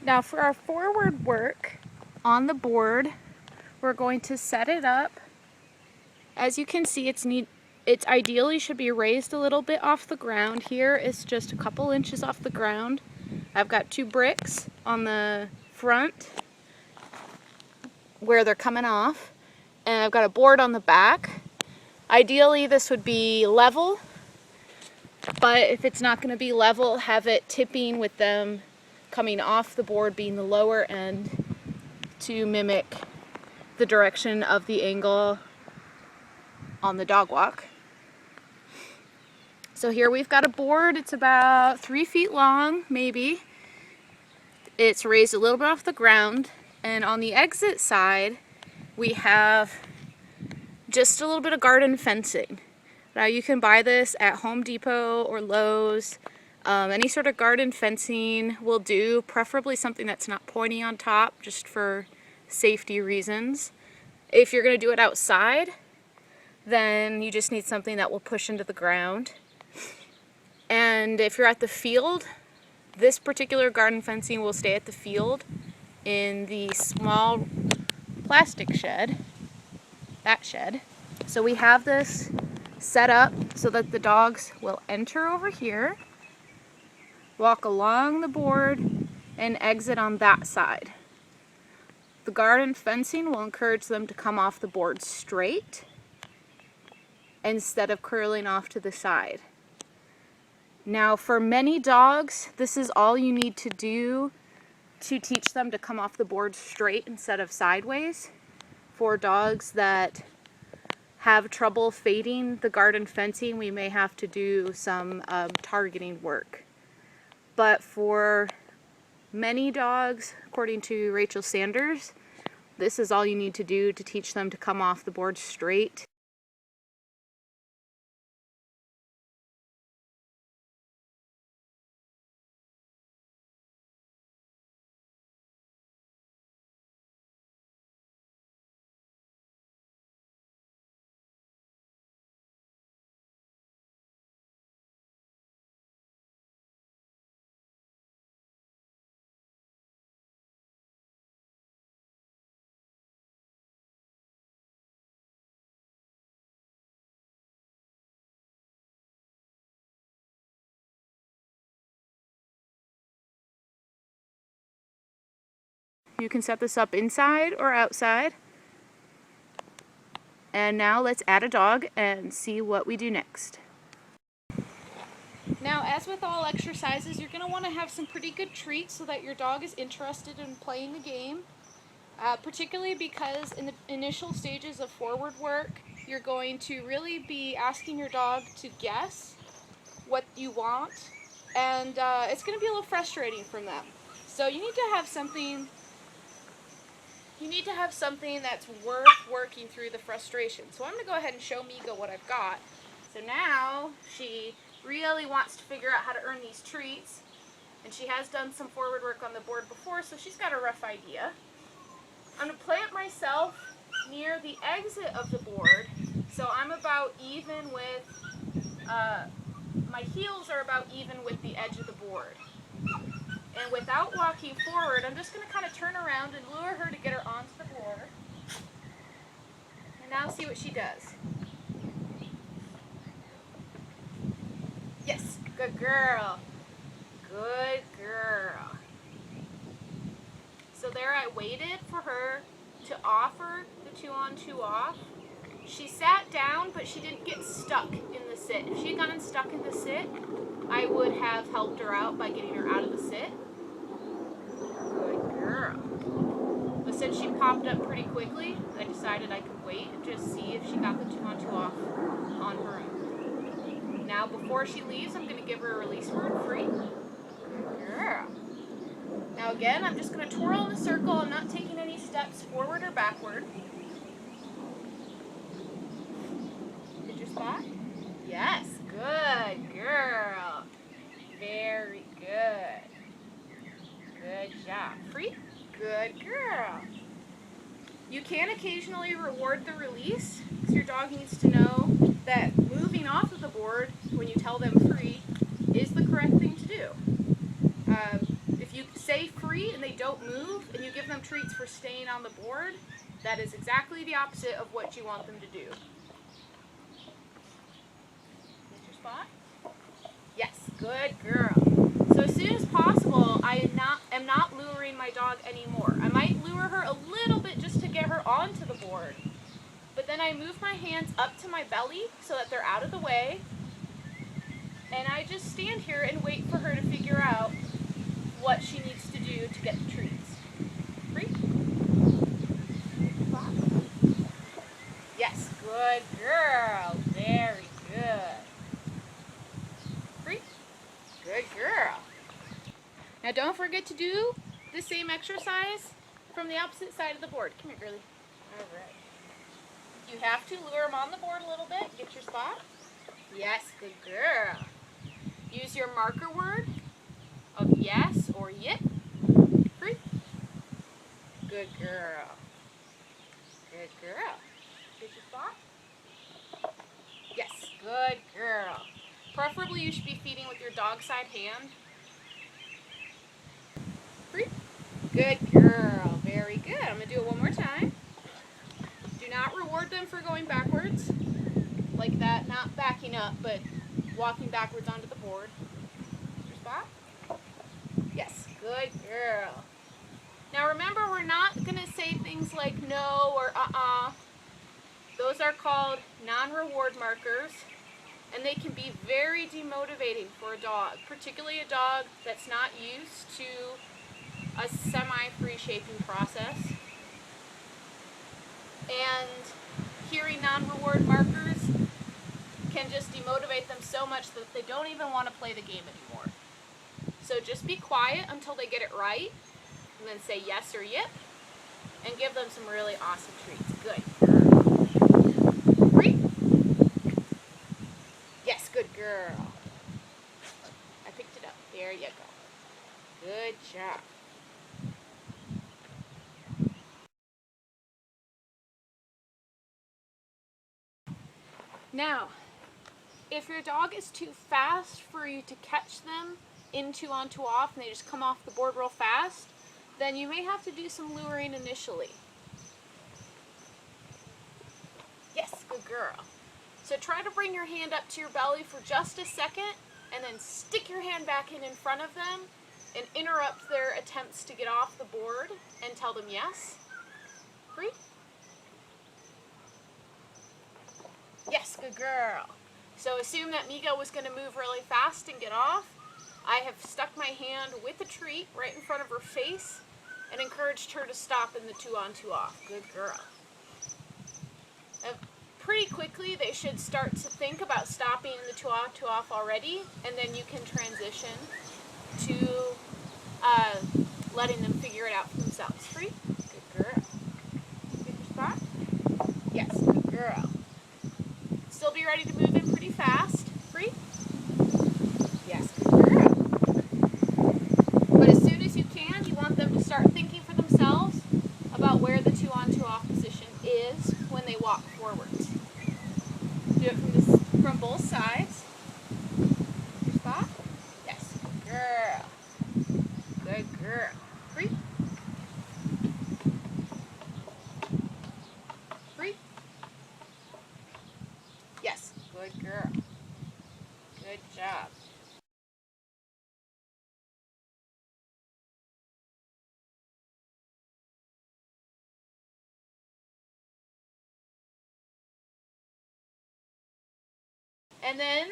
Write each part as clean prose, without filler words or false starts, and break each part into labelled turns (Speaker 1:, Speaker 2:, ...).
Speaker 1: Now for our forward work on the board, we're going to set it up. As you can see, it's ideally should be raised a little bit off the ground. Here it's just a couple inches off the ground. I've got 2 bricks on the front where they're coming off, and I've got a board on the back. Ideally this would be level, but if it's not going to be level, have it tipping with them coming off the board being the lower end to mimic the direction of the angle on the dog walk. So here we've got a board. It's about 3 feet long, maybe. It's raised a little bit off the ground, and on the exit side we have just a little bit of garden fencing. Now you can buy this at Home Depot or Lowe's. Any sort of garden fencing will do, preferably something that's not pointy on top, just for safety reasons. If you're going to do it outside, then you just need something that will push into the ground. And if you're at the field, this particular garden fencing will stay at the field in the small plastic shed, that shed. So we have this set up so that the dogs will enter over here, walk along the board, and exit on that side. The garden fencing will encourage them to come off the board straight instead of curling off to the side. Now for many dogs, this is all you need to do to teach them to come off the board straight instead of sideways. For dogs that have trouble fading the garden fencing, we may have to do some targeting work. But for many dogs, according to Rachel Sanders, this is all you need to do to teach them to come off the board straight. You can set this up inside or outside. And now let's add a dog and see what we do next. Now, as with all exercises, you're going to want to have some pretty good treats so that your dog is interested in playing the game. Particularly because in the initial stages of forward work, you're going to really be asking your dog to guess what you want, and it's going to be a little frustrating from them. So you need to have something that's worth working through the frustration. So I'm going to go ahead and show Migo what I've got. So now she really wants to figure out how to earn these treats, and she has done some forward work on the board before, so she's got a rough idea. I'm going to plant myself near the exit of the board, so I'm about even with, my heels are about even with the edge of the board. And without walking forward, I'm just going to kind of turn around and lure her to get her onto the board. And now see what she does. Yes, good girl. Good girl. So there I waited for her to offer the 2-on, 2-off. She sat down, but she didn't get stuck in the sit. If she had gotten stuck in the sit, I would have helped her out by getting her out of the sit. Good girl. But since she popped up pretty quickly, I decided I could wait and just see if she got the 2-on, 2-off on her own. Now before she leaves, I'm going to give her a release word, free. Good girl. Now again, I'm just going to twirl in a circle. I'm not taking any steps forward or backward. Did your spot? Yes, good girl. Very good. Good job. Free? Good girl. You can occasionally reward the release, because your dog needs to know that moving off of the board when you tell them free is the correct thing to do. If you say say free and they don't move, and you give them treats for staying on the board, that is exactly the opposite of what you want them to do. Get your spot? Yes, good girl. So as soon as possible, I am not luring my dog anymore. I might lure her a little bit just to get her onto the board, but then I move my hands up to my belly so that they're out of the way, and I just stand here and wait for her to figure out what she needs to do to get the treats. Free? Yes, good girl. Very good. Free? Good girl. Now don't forget to do the same exercise from the opposite side of the board. Come here, girlie. All right. You have to lure them on the board a little bit. Get your spot. Yes, good girl. Use your marker word of yes or yip. Free. Good girl. Good girl. Get your spot. Yes, good girl. Preferably you should be feeding with your dog side hand. Free. Good girl. Very good. I'm going to do it one more time. Do not reward them for going backwards like that. Not backing up, but walking backwards onto the board. Your spot? Yes. Good girl. Now remember, we're not going to say things like no or Those are called non-reward markers, and they can be very demotivating for a dog, particularly a dog that's not used to a semi-free shaping process. And hearing non-reward markers can just demotivate them so much that they don't even want to play the game anymore. So just be quiet until they get it right, and then say yes or yip, and give them some really awesome treats. Good girl. Free? Yes, good girl. I picked it up. There you go. Good job. Now, if your dog is too fast for you to catch them in two on two off and they just come off the board real fast, then you may have to do some luring initially. Yes, good girl. So try to bring your hand up to your belly for just a second and then stick your hand back in front of them and interrupt their attempts to get off the board and tell them yes. Free? Yes, good girl. So assume that Migo was going to move really fast and get off. I have stuck my hand with a treat right in front of her face and encouraged her to stop in the two on two off. Good girl. And pretty quickly they should start to think about stopping in the two on two off already, and then you can transition to letting them figure it out for themselves. Free? Good girl. Get your spot? Yes, good girl. Still be ready to move in pretty fast. Free? Yes, good girl. But as soon as you can, you want them to start thinking for themselves about where the two on two off position is when they walk forwards. Do it from both sides. Your spot? Yes, good girl. Good girl. Free? Free? Yes, good girl. Good job. And then,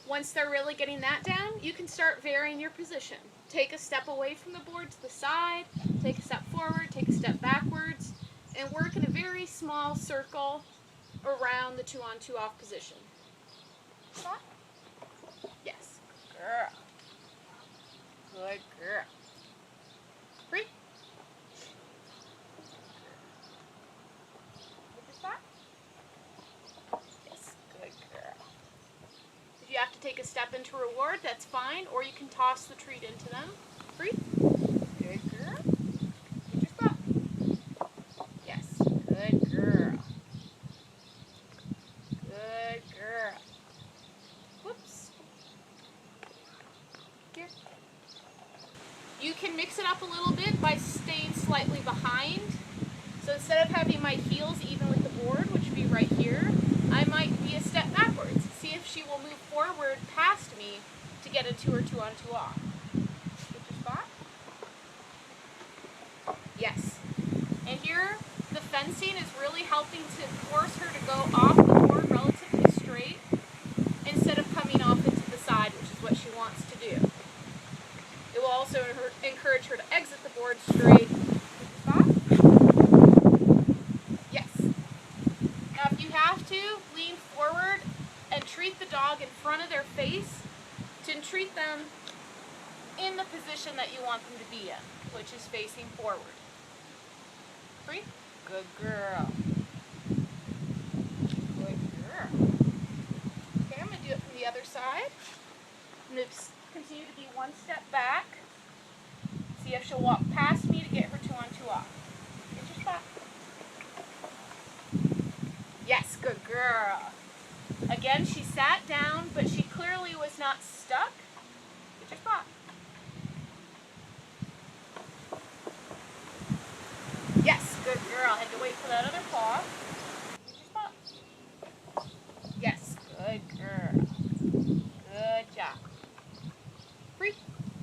Speaker 1: once they're really getting that down, you can start varying your position. Take a step away from the board to the side, take a step forward, take a step backwards, and work in a very small circle around the two on two off position. Stop. Yes. Girl. Good girl. Free. Get your spot. Yes. Good girl. If you have to take a step into reward, that's fine, or you can toss the treat into them. Free. Good girl. Get your spot. Yes. Good girl. Good girl. Whoops. Here. You can mix it up a little bit by staying slightly behind. So instead of having my heels even with the board, which would be right here, I might be a step backwards. See if she will move forward past me to get a 2 or 2 on 2 off. Switch your spot. Yes. And here, the fencing is really helping to force her to go off the board relatively straight instead of coming off into the side, which is what she wants to do. It will also encourage her to exit the board straight. Spot. Yes. Now if you have to, lean forward and treat the dog in front of their face to treat them in the position that you want them to be in, which is facing forward. Free? Good girl. Good girl. Okay, I'm going to do it from the other side. I'm going to continue to be 1 step back. See if she'll walk past me to get her 2 on 2 off. Get your spot. Yes, good girl. Again, she sat down, but she clearly was not stuck. Get your spot. Yes, good girl. Had to wait for that other paw. Get your spot. Yes, good girl. Good job. Free.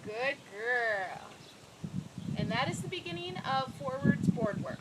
Speaker 1: Good girl. And that is the beginning of forwards board work.